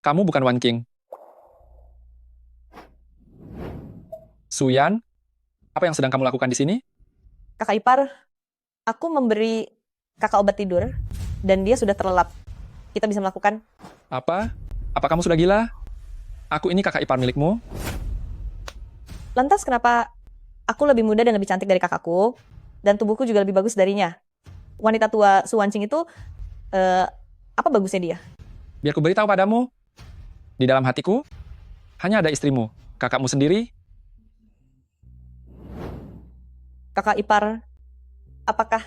Kamu bukan Wan King. Suyan, apa yang sedang kamu lakukan di sini? Kakak ipar, aku memberi kakak obat tidur, dan dia sudah terlelap. Kita bisa melakukan. Apa? Apa kamu sudah gila? Aku ini kakak ipar milikmu. Lantas kenapa aku lebih muda dan lebih cantik dari kakakku, dan tubuhku juga lebih bagus darinya? Wanita tua Su Wancing itu, apa bagusnya dia? Biar ku beritahu padamu. Di dalam hatiku, hanya ada istrimu, kakakmu sendiri. Kakak ipar, apakah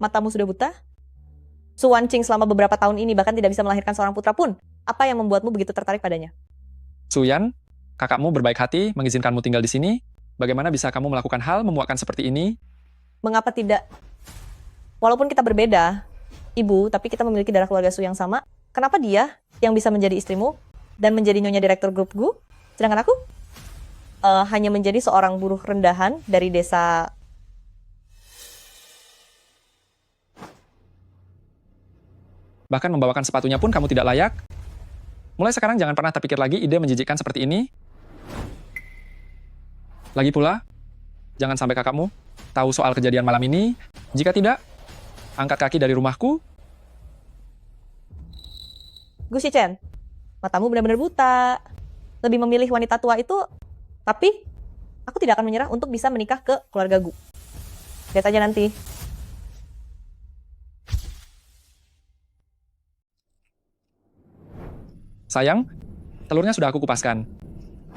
matamu sudah buta? Su Wancing selama beberapa tahun ini bahkan tidak bisa melahirkan seorang putra pun. Apa yang membuatmu begitu tertarik padanya? Suyan, kakakmu berbaik hati mengizinkanmu tinggal di sini. Bagaimana bisa kamu melakukan hal memuakkan seperti ini? Mengapa tidak? Walaupun kita berbeda, ibu, tapi kita memiliki darah keluarga Su yang sama. Kenapa dia yang bisa menjadi istrimu dan menjadi nyonya direktur grup Gu, sedangkan aku hanya menjadi seorang buruh rendahan dari desa. Bahkan membawakan sepatunya pun kamu tidak layak. Mulai sekarang jangan pernah terpikir lagi ide menjijikkan seperti ini. Lagi pula, jangan sampai kakakmu tahu soal kejadian malam ini. Jika tidak, angkat kaki dari rumahku. Gu Shichen, matamu benar-benar buta. Lebih memilih wanita tua itu, tapi aku tidak akan menyerah untuk bisa menikah ke keluarga Gu. Lihat aja nanti. Sayang, telurnya sudah aku kupaskan.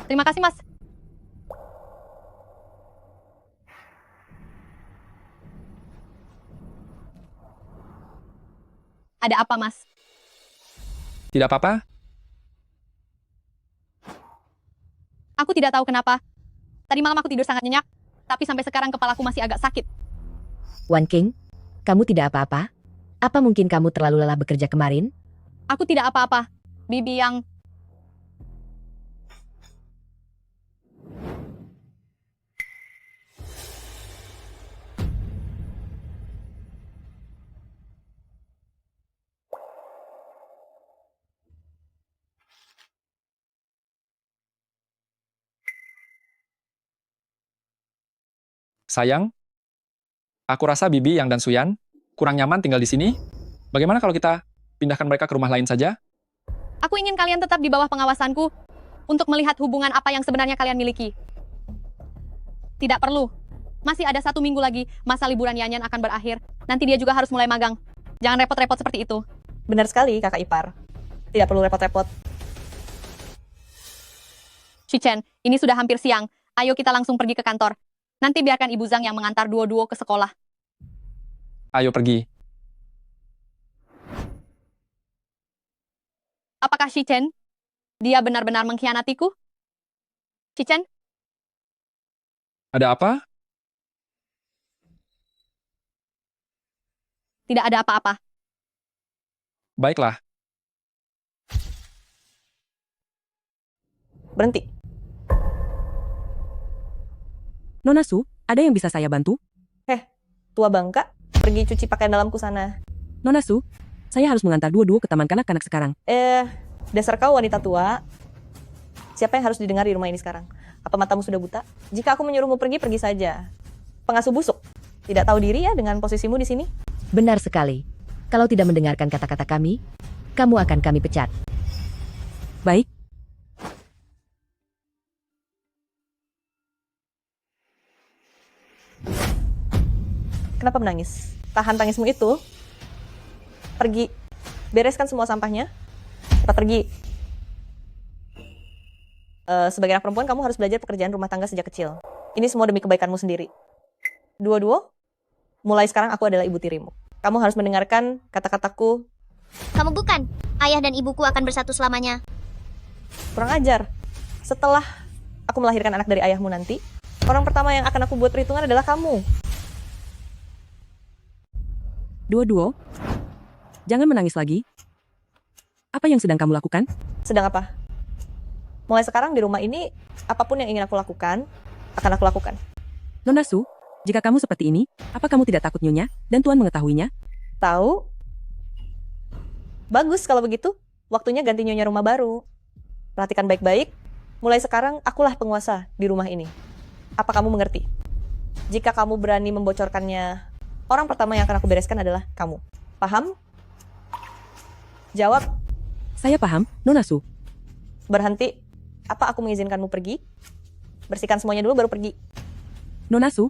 Terima kasih, Mas. Ada apa, Mas? Tidak apa-apa, Aku tidak tahu kenapa. Tadi malam aku tidur sangat nyenyak, tapi sampai sekarang kepalaku masih agak sakit. Wan King, kamu tidak apa-apa? Apa mungkin kamu terlalu lelah bekerja kemarin? Aku tidak apa-apa. Bibi yang... sayang. Aku rasa Bibi, Yang dan Suyan kurang nyaman tinggal di sini. Bagaimana kalau kita pindahkan mereka ke rumah lain saja? Aku ingin kalian tetap di bawah pengawasanku untuk melihat hubungan apa yang sebenarnya kalian miliki. Tidak perlu. Masih ada 1 minggu lagi, masa liburan Yanyan akan berakhir. Nanti dia juga harus mulai magang. Jangan repot-repot seperti itu. Benar sekali, kakak ipar. Tidak perlu repot-repot. Shichen, ini sudah hampir siang. Ayo kita langsung pergi ke kantor. Nanti biarkan Ibu Zhang yang mengantar duo-duo ke sekolah. Ayo pergi. Apakah Shichen? Dia benar-benar mengkhianatiku? Shichen? Ada apa? Tidak ada apa-apa. Baiklah. Berhenti. Nona Su, ada yang bisa saya bantu? Tua bangka, pergi cuci pakaian dalamku sana. Nona Su, saya harus mengantar dua-dua ke taman kanak-kanak sekarang. Dasar kau wanita tua. Siapa yang harus didengar di rumah ini sekarang? Apa matamu sudah buta? Jika aku menyuruhmu pergi, pergi saja. Pengasuh busuk. Tidak tahu diri ya dengan posisimu di sini? Benar sekali. Kalau tidak mendengarkan kata-kata kami, kamu akan kami pecat. Baik, Kenapa menangis? Tahan tangismu itu. Pergi. Bereskan semua sampahnya. Cepat pergi. Sebagai anak perempuan, kamu harus belajar pekerjaan rumah tangga sejak kecil. Ini semua demi kebaikanmu sendiri. Dua-dua, mulai sekarang aku adalah ibu tirimu. Kamu harus mendengarkan kata-kataku. Kamu bukan. Ayah dan ibuku akan bersatu selamanya. Kurang ajar. Setelah aku melahirkan anak dari ayahmu nanti, orang pertama yang akan aku buat perhitungan adalah kamu. dua-dua. Jangan menangis lagi. Apa yang sedang kamu lakukan? Sedang apa? Mulai sekarang di rumah ini, apapun yang ingin aku lakukan, akan aku lakukan. Nona Su, jika kamu seperti ini, apa kamu tidak takut nyonya dan tuan mengetahuinya? Tahu? Bagus kalau begitu. Waktunya ganti nyonya rumah baru. Perhatikan baik-baik. Mulai sekarang, akulah penguasa di rumah ini. Apa kamu mengerti? Jika kamu berani membocorkannya, orang pertama yang akan aku bereskan adalah kamu. Paham? Jawab. Saya paham, Nona Su. Berhenti. Apa aku mengizinkanmu pergi? Bersihkan semuanya dulu baru pergi. Nona Su,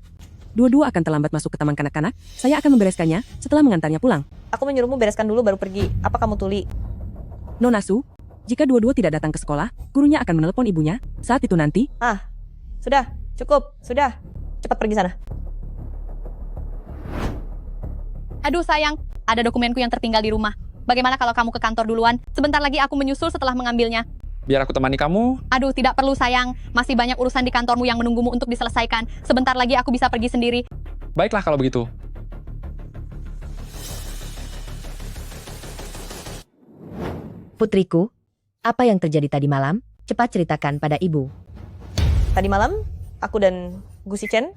dua-dua akan terlambat masuk ke taman kanak-kanak. Saya akan membereskannya setelah mengantarnya pulang. Aku menyuruhmu bereskan dulu baru pergi. Apa kamu tuli? Nona Su, jika dua-dua tidak datang ke sekolah, gurunya akan menelepon ibunya. Saat itu nanti, Sudah, cukup, sudah. Cepat pergi sana. Aduh sayang, ada dokumenku yang tertinggal di rumah. Bagaimana kalau kamu ke kantor duluan? Sebentar lagi aku menyusul setelah mengambilnya. Biar aku temani kamu. Aduh, tidak perlu sayang. Masih banyak urusan di kantormu yang menunggumu untuk diselesaikan. Sebentar lagi aku bisa pergi sendiri. Baiklah kalau begitu. Putriku, apa yang terjadi tadi malam? Cepat ceritakan pada ibu. Tadi malam, aku dan Gusi Chen,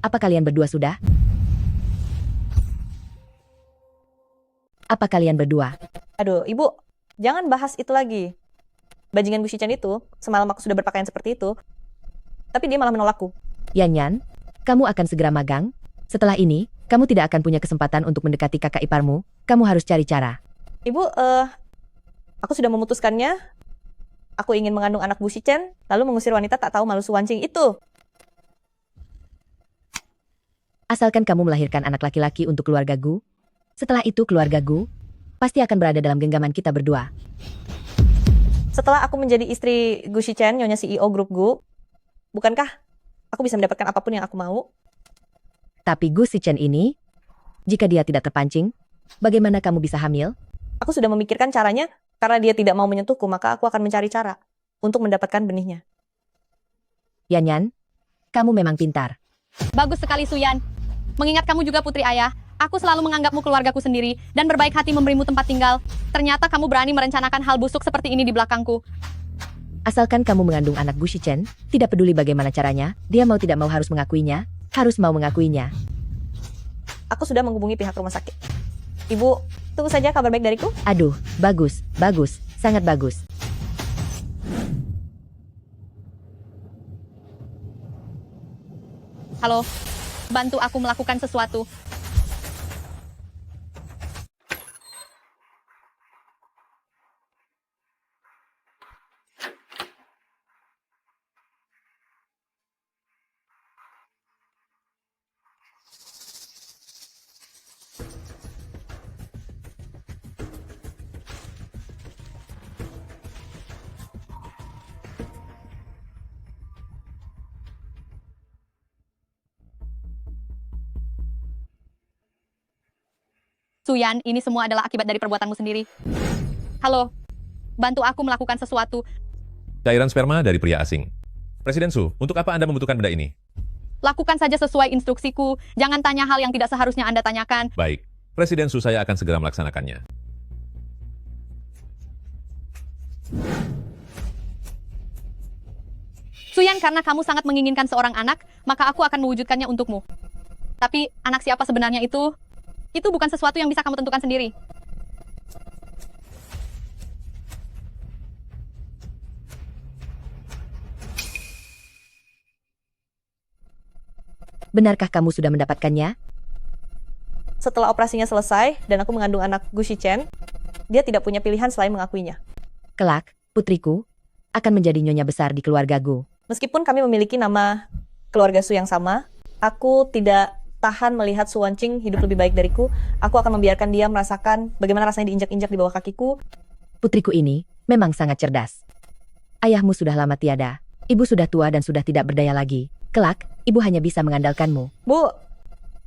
Apa kalian berdua sudah? Apa kalian berdua? aduh, ibu, jangan bahas itu lagi. Bajingan Gusi Chen itu, semalam aku sudah berpakaian seperti itu, tapi dia malah menolakku. Yan, kamu akan segera magang. Setelah ini, kamu tidak akan punya kesempatan untuk mendekati kakak iparmu. Kamu harus cari cara. Ibu, aku sudah memutuskannya. Aku ingin mengandung anak Gusi Chen, lalu mengusir wanita tak tahu malu suwancing itu. Asalkan kamu melahirkan anak laki-laki untuk keluarga Gu. Setelah itu keluarga Gu pasti akan berada dalam genggaman kita berdua. Setelah aku menjadi istri Gusi Chen, nyonya CEO grup Gu, bukankah aku bisa mendapatkan apapun yang aku mau? Tapi Gu Si Chen ini, jika dia tidak terpancing, bagaimana kamu bisa hamil? Aku sudah memikirkan caranya, karena dia tidak mau menyentuhku, maka aku akan mencari cara untuk mendapatkan benihnya. Yan, kamu memang pintar. Bagus sekali Suyan. Mengingat kamu juga putri ayah, aku selalu menganggapmu keluargaku sendiri dan berbaik hati memberimu tempat tinggal. Ternyata kamu berani merencanakan hal busuk seperti ini di belakangku. Asalkan kamu mengandung anak Gu Si Chen, tidak peduli bagaimana caranya, dia mau tidak mau harus mengakuinya, harus mau mengakuinya. Aku sudah menghubungi pihak rumah sakit. Ibu, tunggu saja kabar baik dariku. Aduh, bagus, sangat bagus. Halo, bantu aku melakukan sesuatu. Suyan, ini semua adalah akibat dari perbuatanmu sendiri. Halo, bantu aku melakukan sesuatu. Cairan sperma dari pria asing. Presiden Su, untuk apa Anda membutuhkan benda ini? Lakukan saja sesuai instruksiku. Jangan tanya hal yang tidak seharusnya Anda tanyakan. Baik, Presiden Su, saya akan segera melaksanakannya. Suyan, karena kamu sangat menginginkan seorang anak, maka aku akan mewujudkannya untukmu. Tapi, anak siapa sebenarnya itu bukan sesuatu yang bisa kamu tentukan sendiri. Benarkah kamu sudah mendapatkannya? Setelah operasinya selesai dan aku mengandung anak Gusi Chen, dia tidak punya pilihan selain mengakuinya. Kelak, putriku akan menjadi nyonya besar di keluarga Gu. Meskipun kami memiliki nama keluarga Su yang sama, aku tidak tahan melihat Su Wancing hidup lebih baik dariku. Aku akan membiarkan dia merasakan bagaimana rasanya diinjak-injak di bawah kakiku. Putriku ini memang sangat cerdas. Ayahmu sudah lama tiada. Ibu sudah tua dan sudah tidak berdaya lagi. Kelak, ibu hanya bisa mengandalkanmu. Bu,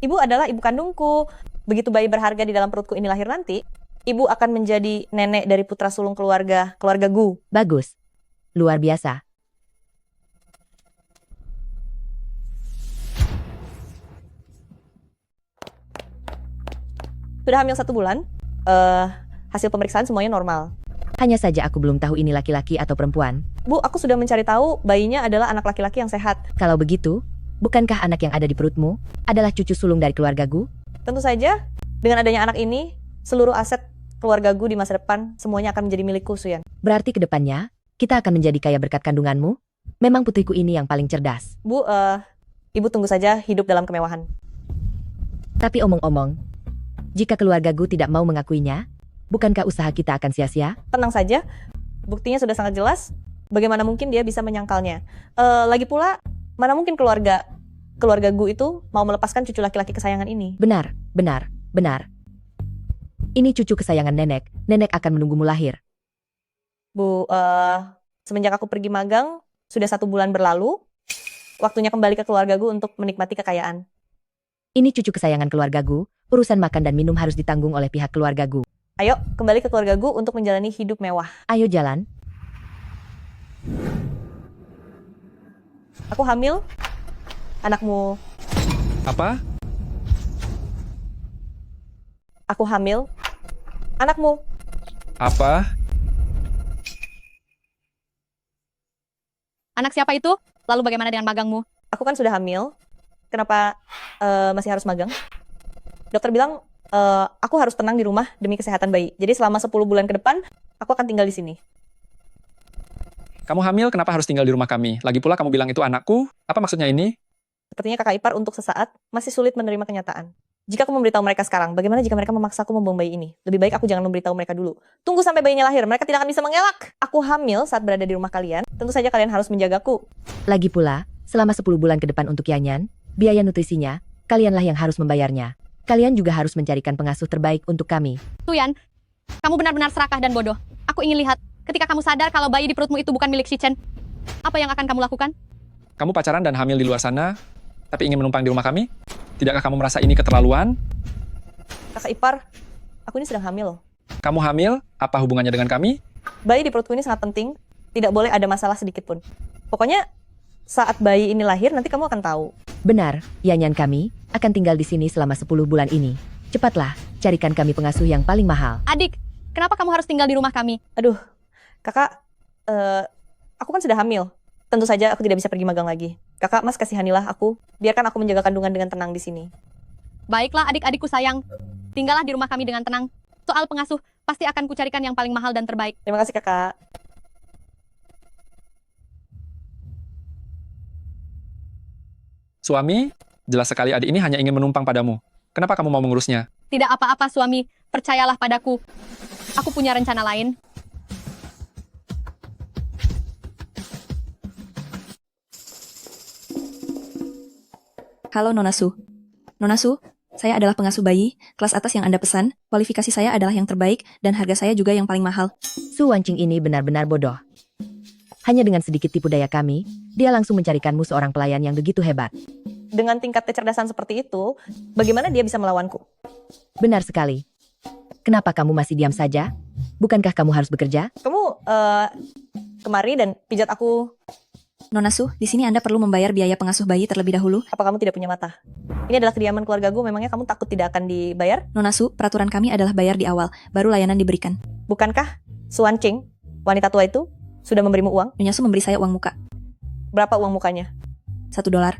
ibu adalah ibu kandungku. Begitu bayi berharga di dalam perutku ini lahir nanti, ibu akan menjadi nenek dari putra sulung keluarga Gu. Bagus. Luar biasa. Sudah hamil 1 bulan. Hasil pemeriksaan semuanya normal. Hanya saja aku belum tahu ini laki-laki atau perempuan. Bu, aku sudah mencari tahu bayinya adalah anak laki-laki yang sehat. Kalau begitu, bukankah anak yang ada di perutmu adalah cucu sulung dari keluarga Gu? Tentu saja, dengan adanya anak ini, seluruh aset keluarga Gu di masa depan semuanya akan menjadi milikku, Suyan. Berarti kedepannya, kita akan menjadi kaya berkat kandunganmu? Memang putriku ini yang paling cerdas. Bu, ibu tunggu saja hidup dalam kemewahan. Tapi omong-omong, jika keluarga Gu tidak mau mengakuinya, bukankah usaha kita akan sia-sia? Tenang saja, buktinya sudah sangat jelas. Bagaimana mungkin dia bisa menyangkalnya? Lagi pula, mana mungkin keluarga Gu itu mau melepaskan cucu laki-laki kesayangan ini? Benar, benar, benar. Ini cucu kesayangan nenek. Nenek akan menunggumu lahir. Bu, semenjak aku pergi magang, sudah 1 bulan berlalu. Waktunya kembali ke keluarga Gu untuk menikmati kekayaan. Ini cucu kesayangan keluarga Gu. Urusan makan dan minum harus ditanggung oleh pihak keluarga Gu. Ayo, kembali ke keluarga Gu untuk menjalani hidup mewah. Ayo jalan. Aku hamil. Anakmu, Apa? aku hamil. Anakmu, Apa? Anak siapa itu? Lalu bagaimana dengan magangmu? aku kan sudah hamil. Kenapa masih harus magang? Dokter bilang aku harus tenang di rumah demi kesehatan bayi. Jadi selama 10 bulan ke depan, aku akan tinggal di sini. Kamu hamil, kenapa harus tinggal di rumah kami? Lagi pula kamu bilang itu anakku. Apa maksudnya ini? Sepertinya kakak ipar untuk sesaat masih sulit menerima kenyataan. Jika aku memberitahu mereka sekarang, bagaimana jika mereka memaksaku membuang bayi ini? Lebih baik aku jangan memberitahu mereka dulu. Tunggu sampai bayinya lahir, mereka tidak akan bisa mengelak. Aku hamil saat berada di rumah kalian. Tentu saja kalian harus menjagaku. Lagi pula, selama 10 bulan ke depan untuk Yanyan, biaya nutrisinya, kalianlah yang harus membayarnya. Kalian juga harus mencarikan pengasuh terbaik untuk kami. Suyan, kamu benar-benar serakah dan bodoh. Aku ingin lihat, ketika kamu sadar kalau bayi di perutmu itu bukan milik Shichen, apa yang akan kamu lakukan? Kamu pacaran dan hamil di luar sana, tapi ingin menumpang di rumah kami? Tidakkah kamu merasa ini keterlaluan? Kakak ipar, aku ini sedang hamil loh. Kamu hamil? Apa hubungannya dengan kami? Bayi di perutku ini sangat penting. Tidak boleh ada masalah sedikit pun. Pokoknya saat bayi ini lahir nanti kamu akan tahu. Benar, Yanyan kami akan tinggal di sini selama 10 bulan ini. Cepatlah, carikan kami pengasuh yang paling mahal. Adik, kenapa kamu harus tinggal di rumah kami? Aduh, kakak, aku kan sudah hamil. Tentu saja aku tidak bisa pergi magang lagi. Kakak, mas kasihanilah aku. Biarkan aku menjaga kandungan dengan tenang di sini. Baiklah adik-adikku sayang, tinggallah di rumah kami dengan tenang. Soal pengasuh, pasti akan kucarikan yang paling mahal dan terbaik. Terima kasih kakak. Suami, jelas sekali adik ini hanya ingin menumpang padamu. Kenapa kamu mau mengurusnya? Tidak apa-apa suami, percayalah padaku. Aku punya rencana lain. Halo Nona Su. Nona Su, saya adalah pengasuh bayi, kelas atas yang Anda pesan, kualifikasi saya adalah yang terbaik, dan harga saya juga yang paling mahal. Su Wancing ini benar-benar bodoh. Hanya dengan sedikit tipu daya kami, dia langsung mencarikanmu seorang pelayan yang begitu hebat. Dengan tingkat kecerdasan seperti itu, bagaimana dia bisa melawanku? Benar sekali. Kenapa kamu masih diam saja? Bukankah kamu harus bekerja? Kamu kemari dan pijat aku. Nona Su, di sini Anda perlu membayar biaya pengasuh bayi terlebih dahulu. Apa kamu tidak punya mata? Ini adalah kediaman keluarga gue, memangnya kamu takut tidak akan dibayar? Nona Su, peraturan kami adalah bayar di awal, baru layanan diberikan. Bukankah Suan Ching, wanita tua itu, sudah memberimu uang? Nyonya Su memberi saya uang muka, Berapa uang mukanya? $1. $1?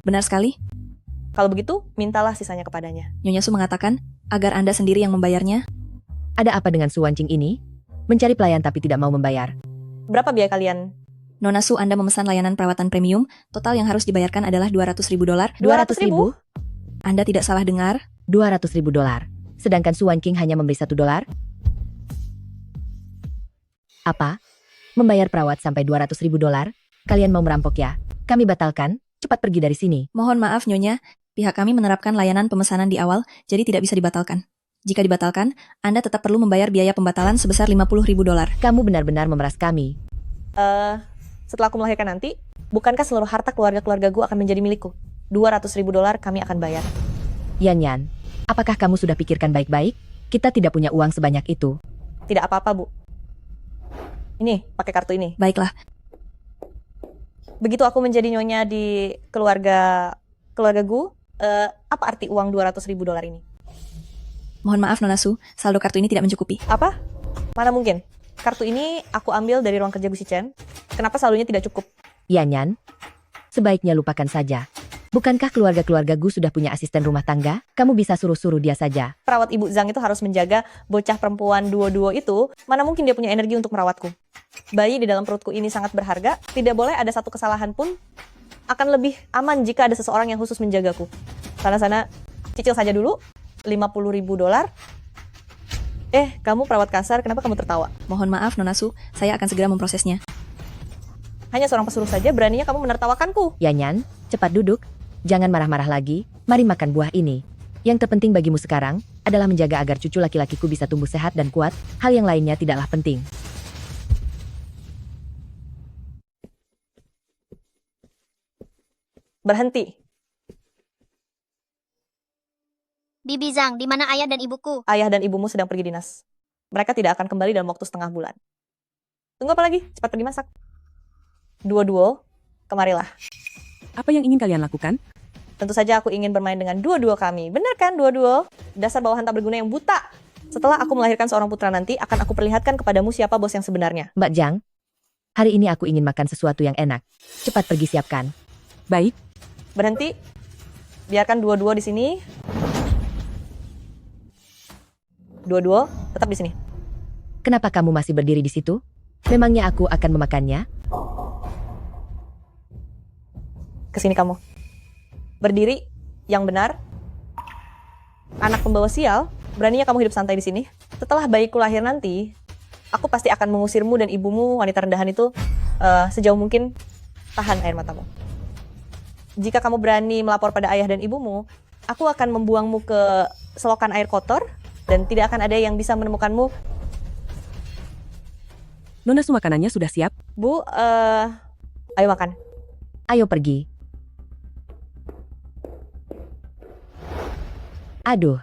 Benar sekali. Kalau begitu, mintalah sisanya kepadanya. Nyonya Su mengatakan, agar Anda sendiri yang membayarnya. Ada apa dengan Su Wancing ini? Mencari pelayan tapi tidak mau membayar. Berapa biaya kalian? Nona Su, Anda memesan layanan perawatan premium, total yang harus dibayarkan adalah $200.000. $200.000? Anda tidak salah dengar. $200.000. Sedangkan Su Wancing hanya memberi $1? Apa? Membayar perawat sampai $200.000? Kalian mau merampok ya? Kami batalkan, cepat pergi dari sini. Mohon maaf Nyonya, pihak kami menerapkan layanan pemesanan di awal, jadi tidak bisa dibatalkan. Jika dibatalkan, Anda tetap perlu membayar biaya pembatalan sebesar $50.000. Kamu benar-benar memeras kami. Setelah aku melahirkan nanti, bukankah seluruh harta keluarga-keluarga gue akan menjadi milikku? $200.000 kami akan bayar. Yanyan, apakah kamu sudah pikirkan baik-baik? Kita tidak punya uang sebanyak itu. Tidak apa-apa, Bu. Ini, pakai kartu ini. Baiklah, Begitu aku menjadi nyonya di keluarga gue, apa arti uang $200.000 ini? mohon maaf Nona Su, saldo kartu ini tidak mencukupi. Apa? Mana mungkin? Kartu ini aku ambil dari ruang kerja Gu Shichen. Kenapa saldonya tidak cukup? Yanyan, sebaiknya lupakan saja. Bukankah keluarga-keluarga Gu sudah punya asisten rumah tangga? Kamu bisa suruh-suruh dia saja. Perawat Ibu Zhang itu harus menjaga bocah perempuan duo-duo itu, mana mungkin dia punya energi untuk merawatku. Bayi di dalam perutku ini sangat berharga, tidak boleh ada satu kesalahan pun. Akan lebih aman jika ada seseorang yang khusus menjagaku. Sana-sana, cicil saja dulu, $50.000. Kamu perawat kasar, kenapa kamu tertawa? Mohon maaf, Nona Su, saya akan segera memprosesnya. Hanya seorang pesuruh saja, beraninya kamu menertawakanku. Yanyan, cepat duduk. Jangan marah-marah lagi. Mari makan buah ini. Yang terpenting bagimu sekarang adalah menjaga agar cucu laki-lakiku bisa tumbuh sehat dan kuat. Hal yang lainnya tidaklah penting. Berhenti. Bibi Zhang, di mana ayah dan ibuku? Ayah dan ibumu sedang pergi dinas. Mereka tidak akan kembali dalam waktu setengah bulan. Tunggu apa lagi? Cepat pergi masak. Duo-duo, kemarilah. Apa yang ingin kalian lakukan? Tentu saja aku ingin bermain dengan duo-duo kami. Benar kan duo-duo? Dasar bawahan tak berguna yang buta. Setelah aku melahirkan seorang putra nanti, akan aku perlihatkan kepadamu siapa bos yang sebenarnya. Mbak Zhang, hari ini aku ingin makan sesuatu yang enak. Cepat pergi siapkan. Baik, Berhenti. Biarkan duo-duo di sini. Duo-duo, tetap di sini. Kenapa kamu masih berdiri di situ? Memangnya aku akan memakannya? Kesini kamu. Berdiri, yang benar. Anak pembawa sial, beraninya kamu hidup santai di sini. Setelah bayiku lahir nanti, aku pasti akan mengusirmu dan ibumu, wanita rendahan itu, sejauh mungkin tahan air matamu. Jika kamu berani melapor pada ayah dan ibumu, aku akan membuangmu ke selokan air kotor, dan tidak akan ada yang bisa menemukanmu. Nona Su makanannya sudah siap. Bu, ayo makan. Ayo pergi. Aduh.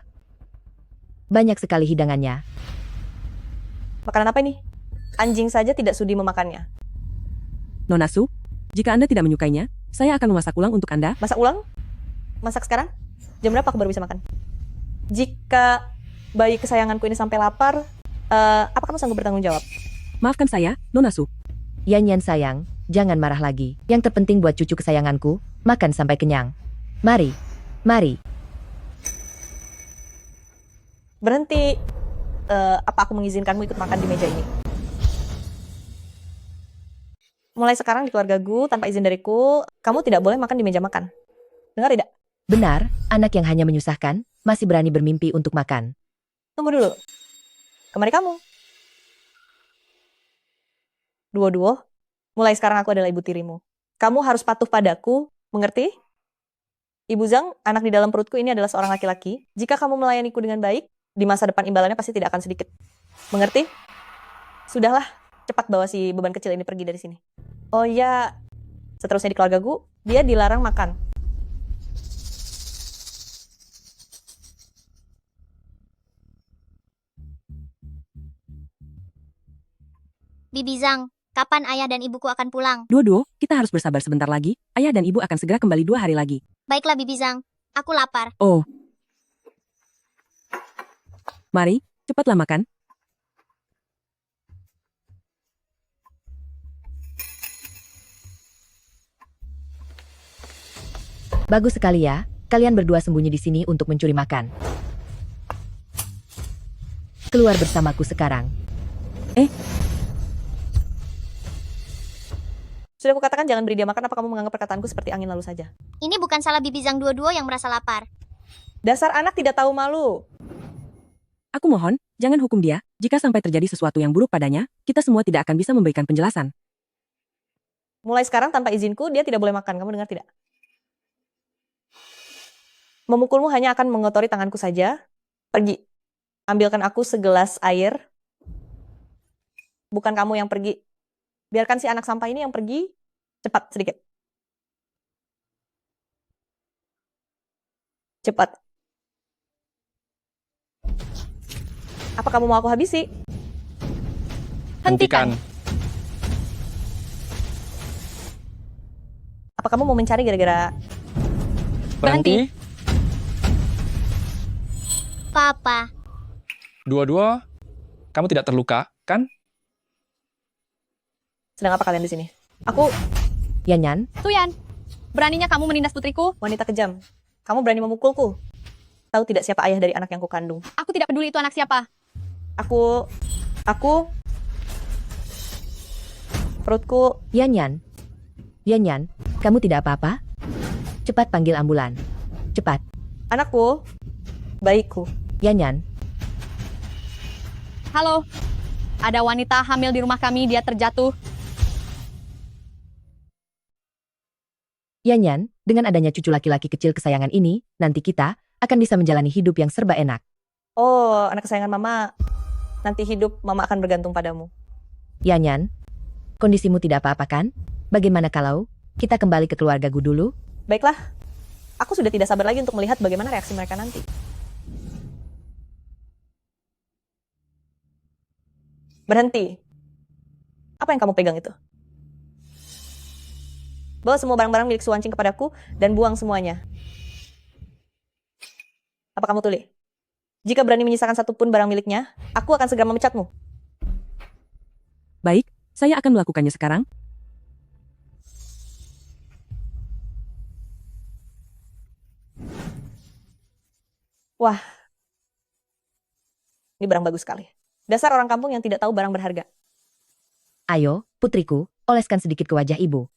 Banyak sekali hidangannya. Makanan apa ini? Anjing saja tidak sudi memakannya. Nona Su, jika Anda tidak menyukainya, saya akan memasak ulang untuk Anda. Masak ulang? Masak sekarang? Jam berapa aku baru bisa makan? Jika bayi kesayanganku ini sampai lapar, apa kamu sanggup bertanggung jawab? Maafkan saya, Nona Su. Yanyan sayang, jangan marah lagi. Yang terpenting buat cucu kesayanganku, makan sampai kenyang. Mari, mari. Berhenti. Apa aku mengizinkanmu ikut makan di meja ini? Mulai sekarang di keluarga Gu, tanpa izin dariku, kamu tidak boleh makan di meja makan. Dengar tidak? Benar, anak yang hanya menyusahkan, masih berani bermimpi untuk makan. Tunggu dulu. Kemari kamu. Duo-duo, mulai sekarang aku adalah ibu tirimu. Kamu harus patuh padaku, mengerti? Ibu Zhang, anak di dalam perutku ini adalah seorang laki-laki. Jika kamu melayaniku dengan baik, di masa depan imbalannya pasti tidak akan sedikit. Mengerti? Sudahlah, cepat bawa si beban kecil ini pergi dari sini. Oh ya, seterusnya di keluarga Gu, dia dilarang makan. Bibi Zhang, kapan ayah dan ibuku akan pulang? Duo-duo, kita harus bersabar sebentar lagi. Ayah dan ibu akan segera kembali 2 hari lagi. Baiklah Bibi Zhang, aku lapar. Oh. Mari, cepatlah makan. Bagus sekali ya, kalian berdua sembunyi di sini untuk mencuri makan. Keluar bersamaku sekarang. Sudah kukatakan jangan beri dia makan, apa kamu menganggap perkataanku seperti angin lalu saja? Ini bukan salah Bibi Zhang duo-duo yang merasa lapar. Dasar anak tidak tahu malu. Aku mohon, jangan hukum dia. Jika sampai terjadi sesuatu yang buruk padanya, kita semua tidak akan bisa memberikan penjelasan. Mulai sekarang tanpa izinku, dia tidak boleh makan. Kamu dengar tidak? Memukulmu hanya akan mengotori tanganku saja. Pergi. Ambilkan aku segelas air. Bukan kamu yang pergi. Biarkan si anak sampah ini yang pergi. Cepat, sedikit. Cepat. Apa kamu mau aku habisi? Hentikan. Apa kamu mau mencari gara-gara... Berhenti. Papa, Dua-dua, kamu tidak terluka, kan? Sedang apa kalian di sini? Aku... Yanyan, Suyan, Beraninya kamu menindas putriku? Wanita kejam, kamu berani memukulku. Tahu tidak siapa ayah dari anak yang kukandung? Aku tidak peduli itu anak siapa. Aku... Perutku... Yanyan. Yanyan, kamu tidak apa-apa? Cepat panggil ambulan. Cepat. Anakku. Bayiku. Yanyan, Halo. Ada wanita hamil di rumah kami, dia terjatuh. Yanyan, dengan adanya cucu laki-laki kecil kesayangan ini, nanti kita akan bisa menjalani hidup yang serba enak. Oh, anak kesayangan mama. Nanti hidup mama akan bergantung padamu. Yanyan, kondisimu tidak apa-apa kan? Bagaimana kalau kita kembali ke keluarga Gu dulu? Baiklah. Aku sudah tidak sabar lagi untuk melihat bagaimana reaksi mereka nanti. Berhenti. Apa yang kamu pegang itu? Bawa semua barang-barang milik Suwancing kepadaku dan buang semuanya. Apa kamu tuli? Jika berani menyisakan satupun barang miliknya, aku akan segera memecatmu. Baik, saya akan melakukannya sekarang. Wah, ini barang bagus sekali. Dasar orang kampung yang tidak tahu barang berharga. Ayo, putriku, oleskan sedikit ke wajah ibu.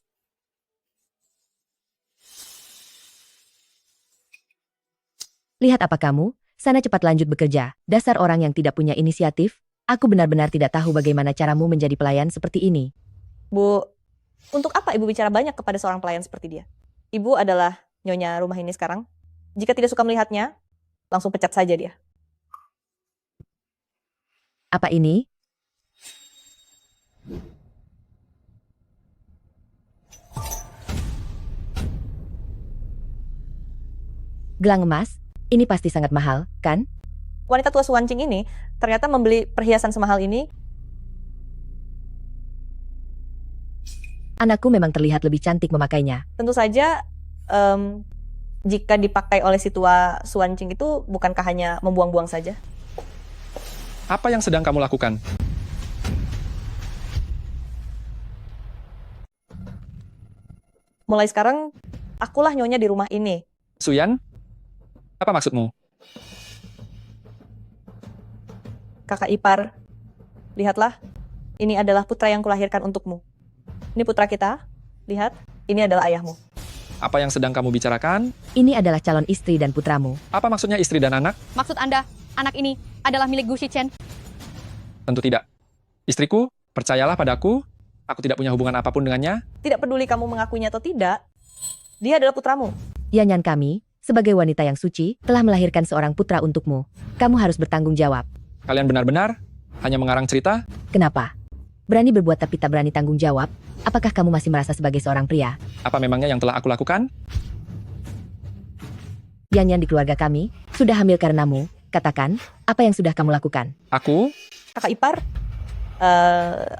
Lihat apa kamu? Sana cepat lanjut bekerja. Dasar orang yang tidak punya inisiatif. Aku benar-benar tidak tahu bagaimana caramu menjadi pelayan seperti ini. Bu, untuk apa ibu bicara banyak kepada seorang pelayan seperti dia? Ibu adalah nyonya rumah ini sekarang. Jika tidak suka melihatnya, langsung pecat saja dia. Apa ini? Gelang emas? Ini pasti sangat mahal, kan? Wanita tua Suwancing ini ternyata membeli perhiasan semahal ini. Anakku memang terlihat lebih cantik memakainya. Tentu saja, jika dipakai oleh si tua Suwancing itu bukankah hanya membuang-buang saja? Apa yang sedang kamu lakukan? Mulai sekarang, akulah nyonya di rumah ini. Suyan? Apa maksudmu? Kakak ipar, lihatlah, ini adalah putra yang kulahirkan untukmu. Ini putra kita, lihat, ini adalah ayahmu. Apa yang sedang kamu bicarakan? Ini adalah calon istri dan putramu. Apa maksudnya istri dan anak? Maksud Anda, anak ini adalah milik Gu Shichen. Tentu tidak. Istriku, percayalah padaku, aku tidak punya hubungan apapun dengannya. Tidak peduli kamu mengakuinya atau tidak, dia adalah putramu. Yanyan kami, sebagai wanita yang suci, telah melahirkan seorang putra untukmu. Kamu harus bertanggung jawab. Kalian benar-benar hanya mengarang cerita? Kenapa? Berani berbuat tapi tak berani tanggung jawab? Apakah kamu masih merasa sebagai seorang pria? Apa memangnya yang telah aku lakukan? Yanyan di keluarga kami, sudah hamil karenamu. Katakan, apa yang sudah kamu lakukan? Aku, Kakak ipar,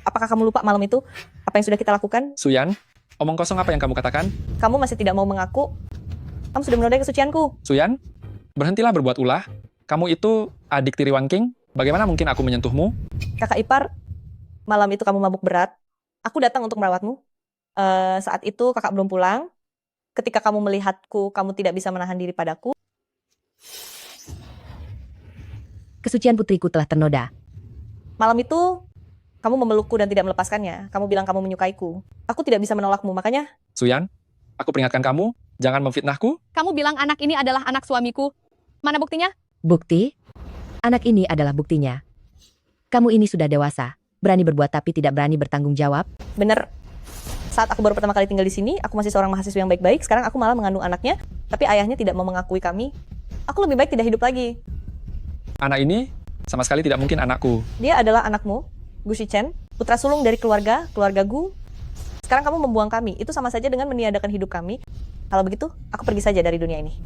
apakah kamu lupa malam itu apa yang sudah kita lakukan? Suyan, omong kosong apa yang kamu katakan? Kamu masih tidak mau mengaku? Kamu sudah menodai kesucianku. Suyan, berhentilah berbuat ulah. Kamu itu adik tiri Wan King. Bagaimana mungkin aku menyentuhmu? Kakak ipar, malam itu kamu mabuk berat. Aku datang untuk merawatmu. Saat itu kakak belum pulang. Ketika kamu melihatku, kamu tidak bisa menahan diri padaku. Kesucian putriku telah ternoda. Malam itu, kamu memelukku dan tidak melepaskannya. Kamu bilang kamu menyukaiku. Aku tidak bisa menolakmu, makanya... Suyan, aku peringatkan kamu, jangan memfitnahku. Kamu bilang anak ini adalah anak suamiku. Mana buktinya? Bukti? Anak ini adalah buktinya. Kamu ini sudah dewasa, berani berbuat tapi tidak berani bertanggung jawab. Bener, saat aku baru pertama kali tinggal di sini, aku masih seorang mahasiswa yang baik-baik. Sekarang aku malah mengandung anaknya, tapi ayahnya tidak mau mengakui kami. Aku lebih baik tidak hidup lagi. Anak ini sama sekali tidak mungkin anakku. Dia adalah anakmu, Gu Shichen, putra sulung dari keluarga Gu. Sekarang kamu membuang kami, itu sama saja dengan meniadakan hidup kami. Kalau begitu, aku pergi saja dari dunia ini.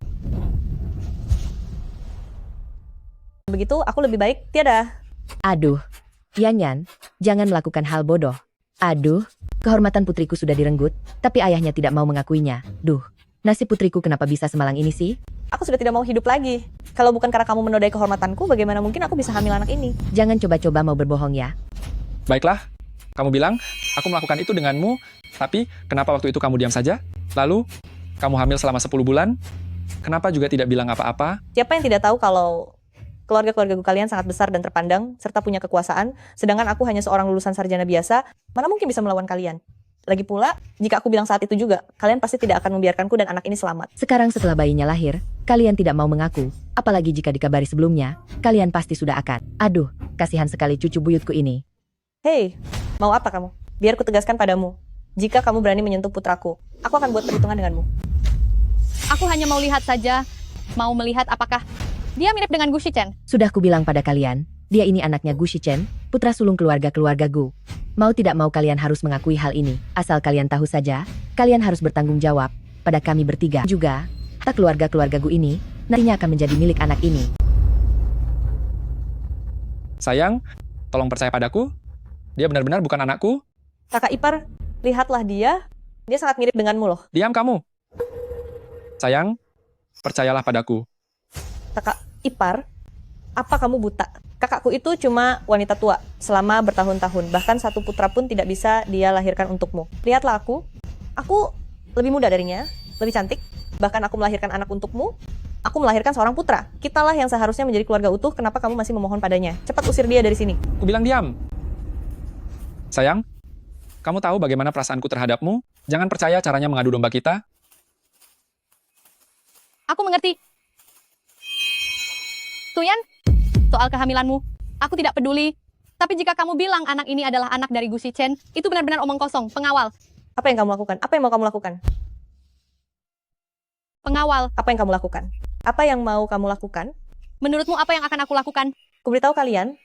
Begitu, aku lebih baik tiada. Aduh, Yanyan, jangan melakukan hal bodoh. Aduh, kehormatan putriku sudah direnggut, tapi ayahnya tidak mau mengakuinya. Duh, nasib putriku kenapa bisa semalang ini sih? Aku sudah tidak mau hidup lagi. Kalau bukan karena kamu menodai kehormatanku, bagaimana mungkin aku bisa hamil anak ini? Jangan coba-coba mau berbohong ya. Baiklah, kamu bilang, aku melakukan itu denganmu, tapi kenapa waktu itu kamu diam saja? Lalu, Kamu hamil selama 10 bulan? Kenapa juga tidak bilang apa-apa? Siapa yang tidak tahu kalau keluarga-keluarga kalian sangat besar dan terpandang, serta punya kekuasaan, sedangkan aku hanya seorang lulusan sarjana biasa, mana mungkin bisa melawan kalian? Lagi pula, jika aku bilang saat itu juga, kalian pasti tidak akan membiarkanku dan anak ini selamat. Sekarang setelah bayinya lahir, kalian tidak mau mengaku. Apalagi jika dikabari sebelumnya, kalian pasti sudah akan. Aduh, kasihan sekali cucu buyutku ini. Hei, mau apa kamu? Biar ku tegaskan padamu. Jika kamu berani menyentuh putraku, aku akan buat perhitungan denganmu. Aku hanya mau lihat saja, mau melihat apakah dia mirip dengan Gu Shichen. Sudah kubilang pada kalian, dia ini anaknya Gu Shichen, putra sulung keluarga-keluarga Gu. Mau tidak mau kalian harus mengakui hal ini. Asal kalian tahu saja, kalian harus bertanggung jawab pada kami bertiga. Juga, tak keluarga-keluarga Gu ini nantinya akan menjadi milik anak ini. Sayang, tolong percaya padaku. Dia benar-benar bukan anakku. Kakak ipar, lihatlah dia. Dia sangat mirip denganmu loh. Diam kamu. Sayang, percayalah padaku. Kakak ipar, apa kamu buta? Kakakku itu cuma wanita tua selama bertahun-tahun. Bahkan satu putra pun tidak bisa dia lahirkan untukmu. Lihatlah aku. Aku lebih muda darinya, lebih cantik. Bahkan aku melahirkan anak untukmu. Aku melahirkan seorang putra. Kitalah yang seharusnya menjadi keluarga utuh. Kenapa kamu masih memohon padanya? Cepat usir dia dari sini. Aku bilang diam. Sayang, kamu tahu bagaimana perasaanku terhadapmu? Jangan percaya caranya mengadu domba kita. Aku mengerti. Tuyan, soal kehamilanmu, aku tidak peduli. Tapi jika kamu bilang anak ini adalah anak dari Gu Shichen, itu benar-benar omong kosong, pengawal. Apa yang kamu lakukan? Apa yang mau kamu lakukan? Pengawal, Apa yang kamu lakukan? Apa yang mau kamu lakukan? menurutmu apa yang akan aku lakukan? Kuberitahu kalian,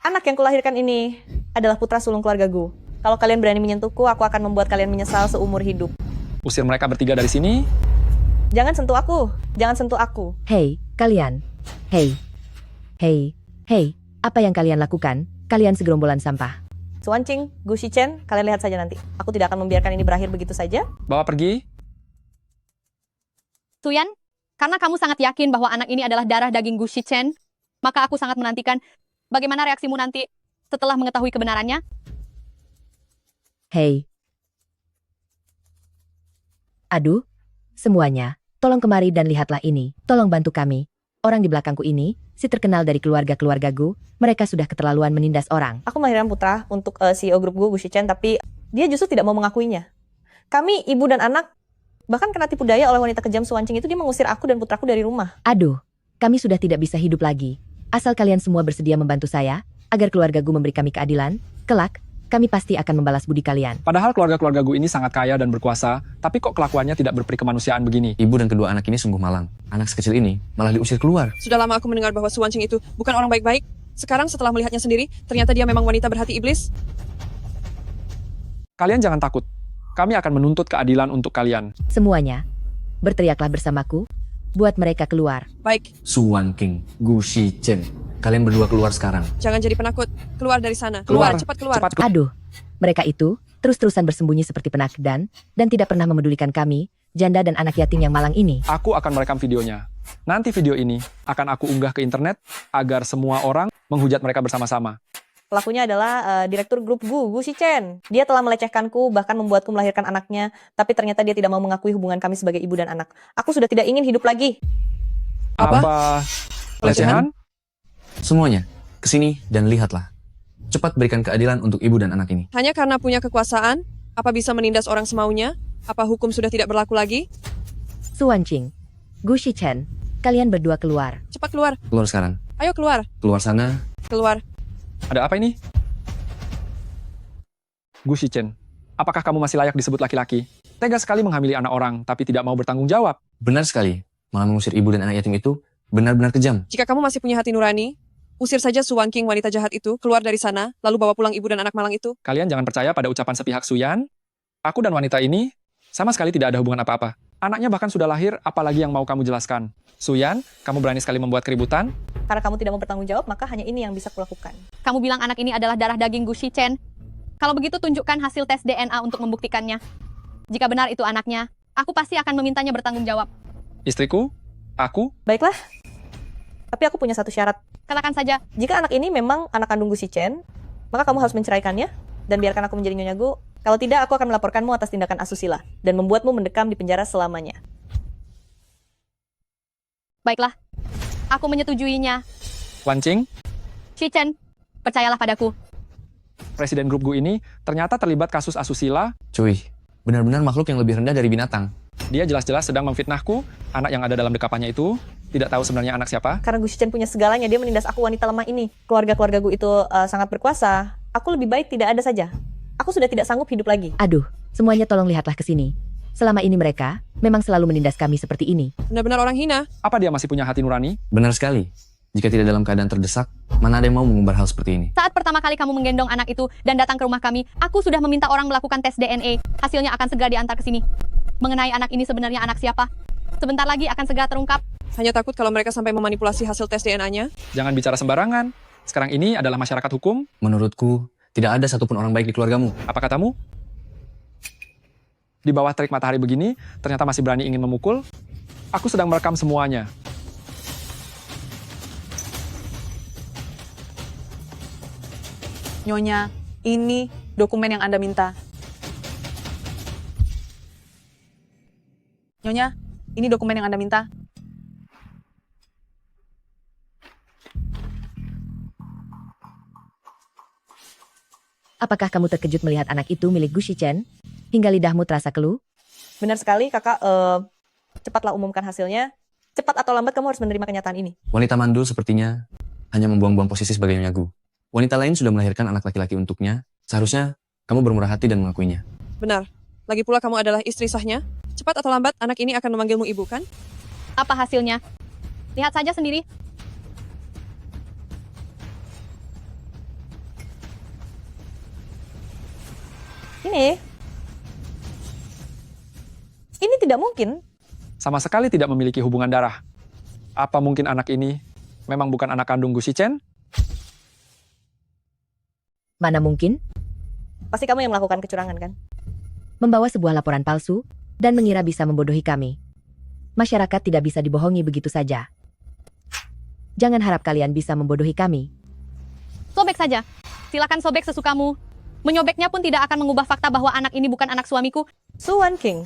anak yang kulahirkan ini adalah putra sulung keluarga Gu. Kalau kalian berani menyentuhku, aku akan membuat kalian menyesal seumur hidup. Usir mereka bertiga dari sini. Jangan sentuh aku. Jangan sentuh aku. Hei, kalian. Hei. Hei. Hei, apa yang kalian lakukan? Kalian segerombolan sampah. Suancing, Gu Shichen, kalian lihat saja nanti. Aku tidak akan membiarkan ini berakhir begitu saja. Bawa pergi. Tuyan, karena kamu sangat yakin bahwa anak ini adalah darah daging Gu Shichen, maka aku sangat menantikan bagaimana reaksimu nanti setelah mengetahui kebenarannya. Hei. Aduh, semuanya, tolong kemari dan lihatlah ini. Tolong bantu kami. Orang di belakangku ini, si terkenal dari keluarga-keluarga Gu, mereka sudah keterlaluan menindas orang. Aku melahirkan putra untuk CEO grup Gu Shichen, tapi dia justru tidak mau mengakuinya. Kami, ibu dan anak, bahkan kena tipu daya oleh wanita kejam Suancing itu. Dia mengusir aku dan putraku dari rumah. Aduh, kami sudah tidak bisa hidup lagi. Asal kalian semua bersedia membantu saya, agar keluarga Gu memberi kami keadilan, kelak, kami pasti akan membalas budi kalian. Padahal keluarga-keluarga Gu ini sangat kaya dan berkuasa, tapi kok kelakuannya tidak berperi kemanusiaan begini? Ibu dan kedua anak ini sungguh malang. Anak sekecil ini malah diusir keluar. Sudah lama aku mendengar bahwa Suancing itu bukan orang baik-baik. Sekarang setelah melihatnya sendiri, ternyata dia memang wanita berhati iblis. Kalian jangan takut. Kami akan menuntut keadilan untuk kalian. Semuanya, berteriaklah bersamaku, buat mereka keluar. Baik, Suancing, Gu Shichen. Kalian berdua keluar sekarang. jangan jadi penakut. Keluar dari sana. Keluar, cepat keluar. Cepat. Aduh, mereka itu terus-terusan bersembunyi seperti penakdan dan tidak pernah memedulikan kami, janda dan anak yatim yang malang ini. Aku akan merekam videonya. Nanti video ini akan aku unggah ke internet agar semua orang menghujat mereka bersama-sama. Pelakunya adalah direktur grup Gu Shichen. Dia telah melecehkanku, bahkan membuatku melahirkan anaknya, tapi ternyata dia tidak mau mengakui hubungan kami sebagai ibu dan anak. Aku sudah tidak ingin hidup lagi. Apa? Pelecehan? Semuanya, kesini dan lihatlah. Cepat berikan keadilan untuk ibu dan anak ini. Hanya karena punya kekuasaan, apa bisa menindas orang semaunya? Apa hukum sudah tidak berlaku lagi? Suancing, Gu Shichen, kalian berdua keluar. Cepat keluar. Keluar sekarang. Ayo keluar. Keluar sana. Keluar. Ada apa ini? Gu Shichen, apakah kamu masih layak disebut laki-laki? Tega sekali menghamili anak orang, tapi tidak mau bertanggung jawab. Benar sekali. Malah mengusir ibu dan anak yatim itu benar-benar kejam. Jika kamu masih punya hati nurani, usir saja Suancing wanita jahat itu, keluar dari sana, lalu bawa pulang ibu dan anak malang itu. Kalian jangan percaya pada ucapan sepihak Suyan. Aku dan wanita ini sama sekali tidak ada hubungan apa-apa. Anaknya bahkan sudah lahir, apalagi yang mau kamu jelaskan? Suyan, kamu berani sekali membuat keributan? Karena kamu tidak mau bertanggung jawab, maka hanya ini yang bisa kulakukan. Kamu bilang anak ini adalah darah daging Gu Shichen. Kalau begitu tunjukkan hasil tes DNA untuk membuktikannya. Jika benar itu anaknya, aku pasti akan memintanya bertanggung jawab. Istriku? Aku? Baiklah. Tapi aku punya satu syarat. Katakan saja, Jika anak ini memang anak kandung Gu Shichen, maka kamu harus menceraikannya dan biarkan aku menjadi Nyonya Gu Kalau tidak, aku akan melaporkanmu atas tindakan asusila dan membuatmu mendekam di penjara selamanya. Baiklah, aku menyetujuinya. Wan Qing, Shichen, percayalah padaku. presiden grup GU ini ternyata terlibat kasus asusila. Cuy, benar-benar makhluk yang lebih rendah dari binatang. Dia jelas-jelas sedang memfitnahku. Anak yang ada dalam dekapannya itu tidak tahu sebenarnya anak siapa. Karena Gu Shichen punya segalanya, dia menindas aku wanita lemah ini. Keluarga-keluarga Gu itu sangat berkuasa. Aku lebih baik tidak ada saja. Aku sudah tidak sanggup hidup lagi. Aduh, semuanya tolong lihatlah ke sini. Selama ini mereka memang selalu menindas kami seperti ini. Benar-benar orang hina. Apa dia masih punya hati nurani? Benar sekali. Jika tidak dalam keadaan terdesak, mana ada yang mau mengumbar hal seperti ini? Saat pertama kali kamu menggendong anak itu dan datang ke rumah kami, aku sudah meminta orang melakukan tes DNA. Hasilnya akan segera diantar ke sini. Mengenai anak ini sebenarnya anak siapa? Sebentar lagi akan segera terungkap. Hanya takut kalau mereka sampai memanipulasi hasil tes DNA-nya. Jangan bicara sembarangan. Sekarang ini adalah masyarakat hukum. Menurutku, tidak ada satupun orang baik di keluargamu. Apa katamu? Di bawah terik matahari begini, ternyata masih berani ingin memukul. Aku sedang merekam semuanya. Nyonya, ini dokumen yang Anda minta. Nyonya, ini dokumen yang Anda minta. Apakah kamu terkejut melihat anak itu milik Gu Shichen? Hingga lidahmu terasa keluh? Benar sekali, kakak. Cepatlah umumkan hasilnya. Cepat atau lambat kamu harus menerima kenyataan ini. Wanita mandul sepertinya hanya membuang-buang posisi sebagai Nyonya Gu. Wanita lain sudah melahirkan anak laki-laki untuknya. Seharusnya kamu bermurah hati dan mengakuinya. Benar. Lagi pula kamu adalah istri sahnya. Cepat atau lambat anak ini akan memanggilmu ibu, kan? Apa hasilnya? Lihat saja sendiri. Ini tidak mungkin. Sama sekali tidak memiliki hubungan darah. Apa mungkin anak ini memang bukan anak kandung Gu Shichen? Mana mungkin? Pasti kamu yang melakukan kecurangan, kan? Membawa sebuah laporan palsu dan mengira bisa membodohi kami. Masyarakat tidak bisa dibohongi begitu saja. Jangan harap kalian bisa membodohi kami. Sobek saja. Silakan sobek sesukamu. Menyobeknya pun tidak akan mengubah fakta bahwa anak ini bukan anak suamiku. Su Wan Qing,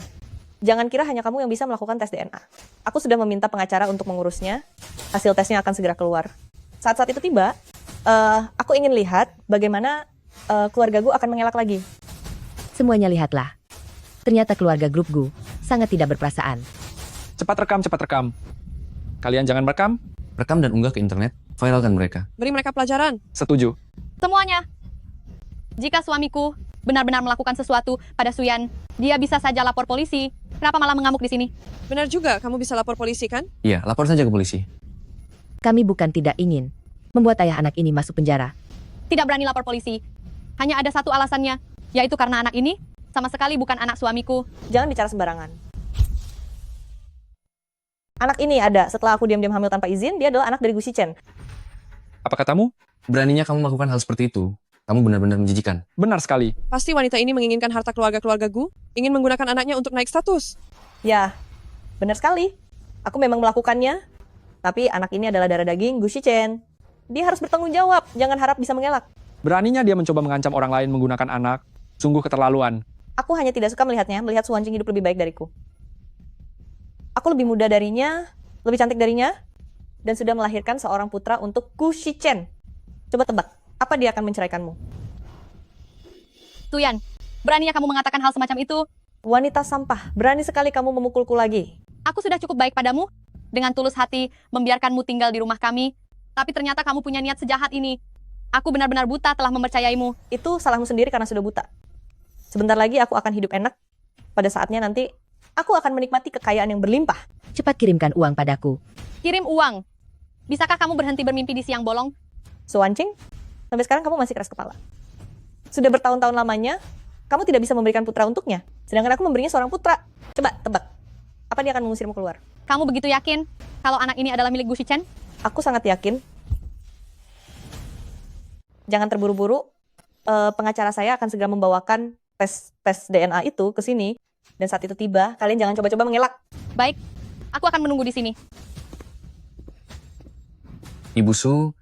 jangan kira hanya kamu yang bisa melakukan tes DNA. Aku sudah meminta pengacara untuk mengurusnya. Hasil tesnya akan segera keluar. Saat-saat itu tiba, aku ingin lihat bagaimana keluarga Gu akan mengelak lagi. Semuanya lihatlah. Ternyata keluarga grup Gu sangat tidak berperasaan. Cepat rekam, cepat rekam. Kalian jangan merekam. Rekam dan unggah ke internet, viralkan mereka. Beri mereka pelajaran. Setuju. Semuanya. Jika suamiku benar-benar melakukan sesuatu pada Suyan, dia bisa saja lapor polisi. Kenapa malah mengamuk di sini? Benar juga, kamu bisa lapor polisi, kan? Iya, lapor saja ke polisi. Kami bukan tidak ingin membuat ayah anak ini masuk penjara. Tidak berani lapor polisi. Hanya ada satu alasannya, yaitu karena anak ini sama sekali bukan anak suamiku. Jangan bicara sembarangan. Anak ini ada setelah aku diam-diam hamil tanpa izin, dia adalah anak dari Gu Shichen. Apa katamu? Beraninya kamu melakukan hal seperti itu. Kamu benar-benar menjijikan. Benar sekali. Pasti wanita ini menginginkan harta keluarga-keluarga Gu, ingin menggunakan anaknya untuk naik status. Ya, benar sekali. Aku memang melakukannya. Tapi anak ini adalah darah daging Gu Shichen. Dia harus bertanggung jawab, jangan harap bisa mengelak. Beraninya dia mencoba mengancam orang lain menggunakan anak. Sungguh keterlaluan. Aku hanya tidak suka melihatnya, melihat Su Wan Qing hidup lebih baik dariku. Aku lebih muda darinya, lebih cantik darinya, dan sudah melahirkan seorang putra untuk Gu Shichen. Coba tebak, apa dia akan menceraikanmu? Suyan, beraninya kamu mengatakan hal semacam itu? Wanita sampah, berani sekali kamu memukulku lagi. Aku sudah cukup baik padamu, dengan tulus hati membiarkanmu tinggal di rumah kami, tapi ternyata kamu punya niat sejahat ini. Aku benar-benar buta telah mempercayaimu. Itu salahmu sendiri karena sudah buta. Sebentar lagi aku akan hidup enak. Pada saatnya nanti, aku akan menikmati kekayaan yang berlimpah. Cepat kirimkan uang padaku. Kirim uang. Bisakah kamu berhenti bermimpi di siang bolong? Su Wan Qing, sampai sekarang kamu masih keras kepala. Sudah bertahun-tahun lamanya, kamu tidak bisa memberikan putra untuknya. Sedangkan aku memberinya seorang putra. Coba tebak, apa dia akan mengusirmu keluar? Kamu begitu yakin kalau anak ini adalah milik Gu Shichen? Aku sangat yakin. Jangan terburu-buru. Pengacara saya akan segera membawakan tes DNA itu ke sini. Dan saat itu tiba, kalian jangan coba-coba mengelak. Baik, aku akan menunggu di sini. Ibu Su,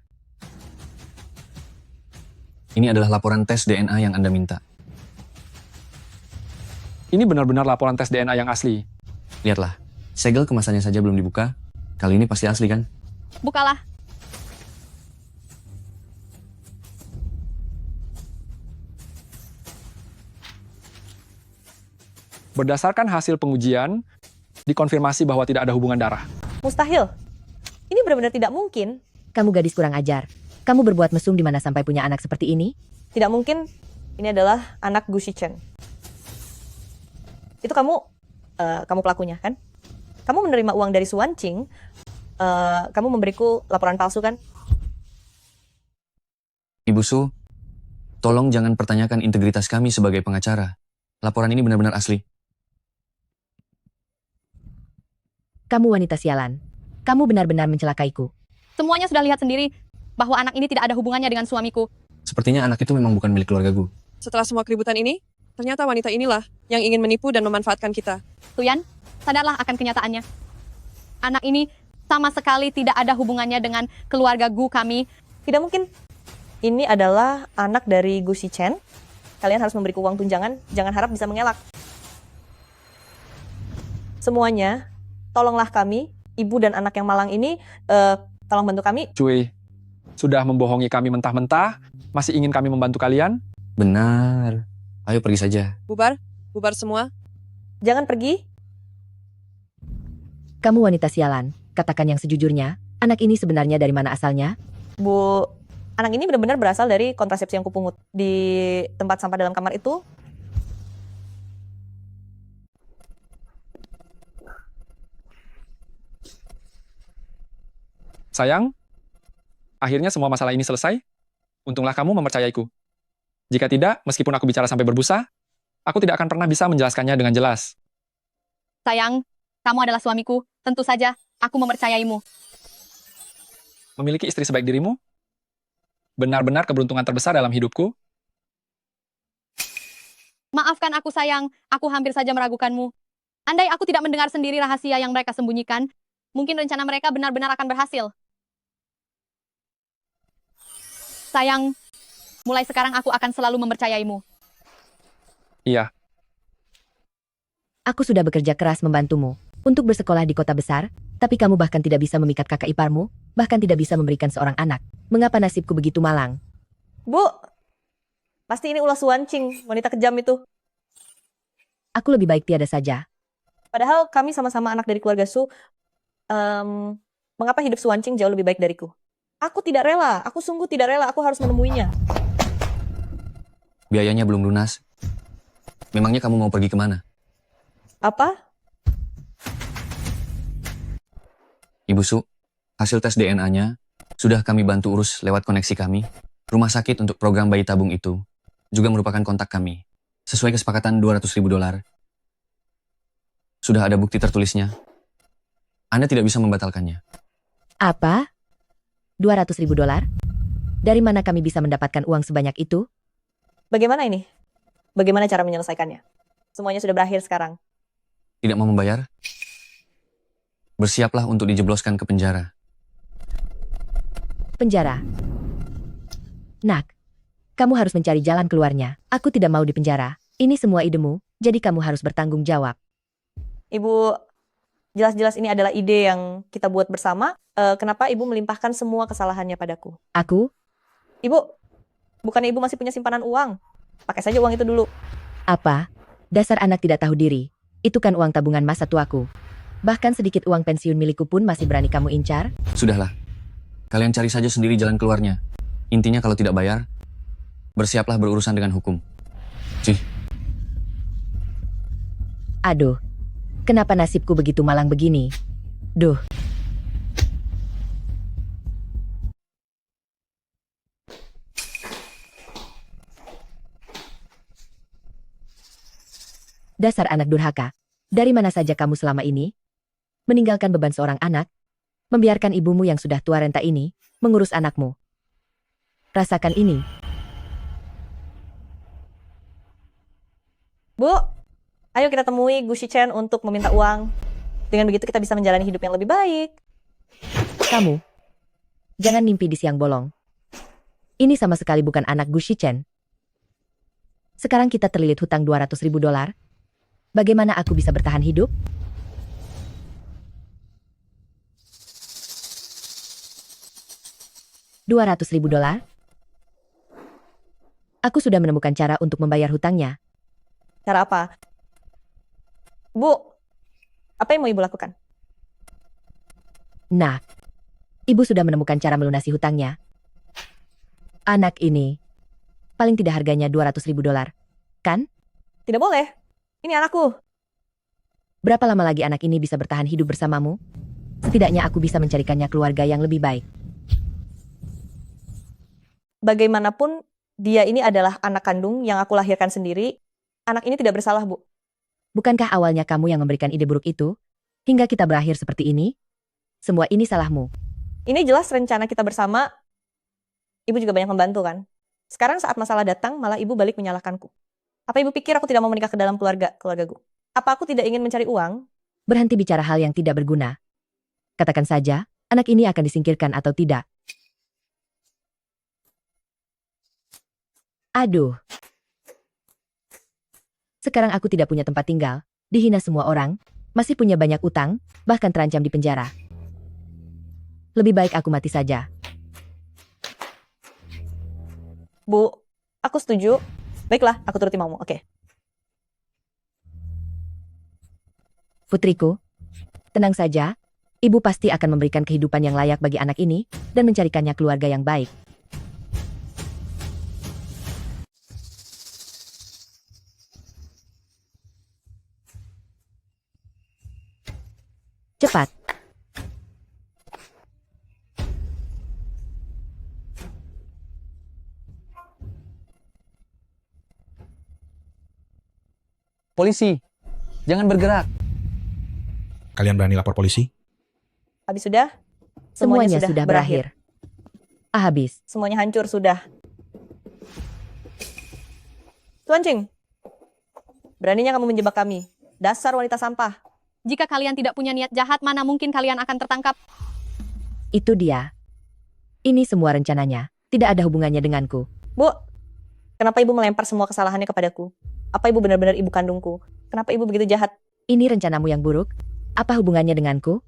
ini adalah laporan tes DNA yang Anda minta. Ini benar-benar laporan tes DNA yang asli. Lihatlah, segel kemasannya saja belum dibuka. Kali ini pasti asli kan? Bukalah. Berdasarkan hasil pengujian, dikonfirmasi bahwa tidak ada hubungan darah. Mustahil. Ini benar-benar tidak mungkin. Kamu gadis kurang ajar. Kamu berbuat mesum di mana sampai punya anak seperti ini? Tidak mungkin. Ini adalah anak Gu Shichen. Itu kamu pelakunya kan? Kamu menerima uang dari Suan Qing. Kamu memberiku laporan palsu kan? Ibu Su, tolong jangan pertanyakan integritas kami sebagai pengacara. Laporan ini benar-benar asli. Kamu wanita sialan. Kamu benar-benar mencelakaiku. Semuanya sudah lihat sendiri bahwa anak ini tidak ada hubungannya dengan suamiku. Sepertinya anak itu memang bukan milik keluarga Gu. Setelah semua keributan ini, ternyata wanita inilah yang ingin menipu dan memanfaatkan kita. Suyan, sadarlah akan kenyataannya. Anak ini sama sekali tidak ada hubungannya dengan keluarga Gu kami. Tidak mungkin. Ini adalah anak dari Gu Shichen. Kalian harus memberiku uang tunjangan. Jangan harap bisa mengelak. Semuanya, tolonglah kami, ibu dan anak yang malang ini, tolong bantu kami. Cuy, sudah membohongi kami mentah-mentah, masih ingin kami membantu kalian? Benar. Ayo pergi saja. Bubar semua. Jangan pergi. Kamu wanita sialan. Katakan yang sejujurnya, anak ini sebenarnya dari mana asalnya? Bu, anak ini benar-benar berasal dari kontrasepsi yang kupungut di tempat sampah dalam kamar itu. Sayang, akhirnya semua masalah ini selesai. Untunglah kamu mempercayaiku. Jika tidak, meskipun aku bicara sampai berbusa, aku tidak akan pernah bisa menjelaskannya dengan jelas. Sayang, kamu adalah suamiku. Tentu saja, aku mempercayaimu. Memiliki istri sebaik dirimu? Benar-benar keberuntungan terbesar dalam hidupku. Maafkan aku sayang, aku hampir saja meragukanmu. Andai aku tidak mendengar sendiri rahasia yang mereka sembunyikan, mungkin rencana mereka benar-benar akan berhasil. Sayang, mulai sekarang aku akan selalu mempercayaimu. Iya. Aku sudah bekerja keras membantumu untuk bersekolah di kota besar, tapi kamu bahkan tidak bisa memikat kakak iparmu, bahkan tidak bisa memberikan seorang anak. Mengapa nasibku begitu malang? Bu, pasti ini ulah Suan Qing, wanita kejam itu. Aku lebih baik tiada saja. Padahal kami sama-sama anak dari keluarga Su. Mengapa hidup Suan Qing jauh lebih baik dariku? Aku tidak rela, aku sungguh tidak rela, aku harus menemuinya. Biayanya belum lunas. Memangnya kamu mau pergi kemana? Apa? Ibu Su, hasil tes DNA-nya sudah kami bantu urus lewat koneksi kami. Rumah sakit untuk program bayi tabung itu juga merupakan kontak kami. Sesuai kesepakatan $200.000. Sudah ada bukti tertulisnya. Anda tidak bisa membatalkannya. Apa? $200.000? Dari mana kami bisa mendapatkan uang sebanyak itu? Bagaimana ini? Bagaimana cara menyelesaikannya? Semuanya sudah berakhir sekarang. Tidak mau membayar? Bersiaplah untuk dijebloskan ke penjara. Penjara? Nak, kamu harus mencari jalan keluarnya. Aku tidak mau di penjara. Ini semua idemu, jadi kamu harus bertanggung jawab. Ibu, jelas-jelas ini adalah ide yang kita buat bersama. Kenapa ibu melimpahkan semua kesalahannya padaku? Aku? Ibu, bukannya ibu masih punya simpanan uang? Pakai saja uang itu dulu. Apa? Dasar anak tidak tahu diri. Itu kan uang tabungan masa tuaku. Bahkan sedikit uang pensiun milikku pun masih berani kamu incar? Sudahlah. Kalian cari saja sendiri jalan keluarnya. Intinya kalau tidak bayar, bersiaplah berurusan dengan hukum. Cih. Aduh. Kenapa nasibku begitu malang begini? Duh. Dasar anak durhaka. Dari mana saja kamu selama ini? Meninggalkan beban seorang anak, membiarkan ibumu yang sudah tua renta ini mengurus anakmu. Rasakan ini. Bu, ayo kita temui Gu Shichen untuk meminta uang. Dengan begitu kita bisa menjalani hidup yang lebih baik. Kamu, jangan mimpi di siang bolong. Ini sama sekali bukan anak Gu Shichen. Sekarang kita terlilit hutang $200.000. Bagaimana aku bisa bertahan hidup? $200.000? Aku sudah menemukan cara untuk membayar hutangnya. Cara apa? Bu, apa yang mau ibu lakukan? Nah, ibu sudah menemukan cara melunasi hutangnya. Anak ini, paling tidak harganya $200.000, kan? Tidak boleh. Ini anakku. Berapa lama lagi anak ini bisa bertahan hidup bersamamu? Setidaknya aku bisa mencarikannya keluarga yang lebih baik. Bagaimanapun, dia ini adalah anak kandung yang aku lahirkan sendiri. Anak ini tidak bersalah, Bu. Bukankah awalnya kamu yang memberikan ide buruk itu? Hingga kita berakhir seperti ini? Semua ini salahmu. Ini jelas rencana kita bersama. Ibu juga banyak membantu, kan? Sekarang saat masalah datang, malah ibu balik menyalahkanku. Apa ibu pikir aku tidak mau menikah ke dalam keluargaku? Apa aku tidak ingin mencari uang? Berhenti bicara hal yang tidak berguna. Katakan saja, anak ini akan disingkirkan atau tidak. Aduh. Sekarang aku tidak punya tempat tinggal, dihina semua orang, masih punya banyak utang, bahkan terancam di penjara. Lebih baik aku mati saja. Bu, aku setuju. Baiklah, aku turuti maumu. Oke. Putriku, tenang saja, ibu pasti akan memberikan kehidupan yang layak bagi anak ini dan mencarikannya keluarga yang baik. Cepat. Polisi, jangan bergerak. Kalian berani lapor polisi? Habis sudah? Semuanya sudah berakhir. Habis. Semuanya hancur sudah. Tuan Ching, beraninya kamu menjebak kami. Dasar wanita sampah. Jika kalian tidak punya niat jahat, mana mungkin kalian akan tertangkap? Itu dia. Ini semua rencananya. Tidak ada hubungannya denganku. Bu, kenapa ibu melempar semua kesalahannya kepadaku? Apa ibu benar-benar ibu kandungku? Kenapa ibu begitu jahat? Ini rencanamu yang buruk? Apa hubungannya denganku?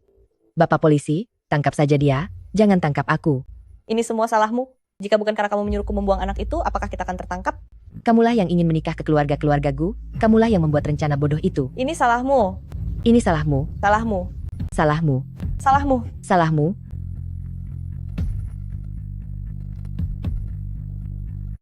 Bapak polisi, tangkap saja dia. Jangan tangkap aku. Ini semua salahmu. Jika bukan karena kamu menyuruhku membuang anak itu, apakah kita akan tertangkap? Kamulah yang ingin menikah ke keluarga-keluargaku. Kamulah yang membuat rencana bodoh itu. Ini salahmu. Ini salahmu. Salahmu. Salahmu. Salahmu. Salahmu.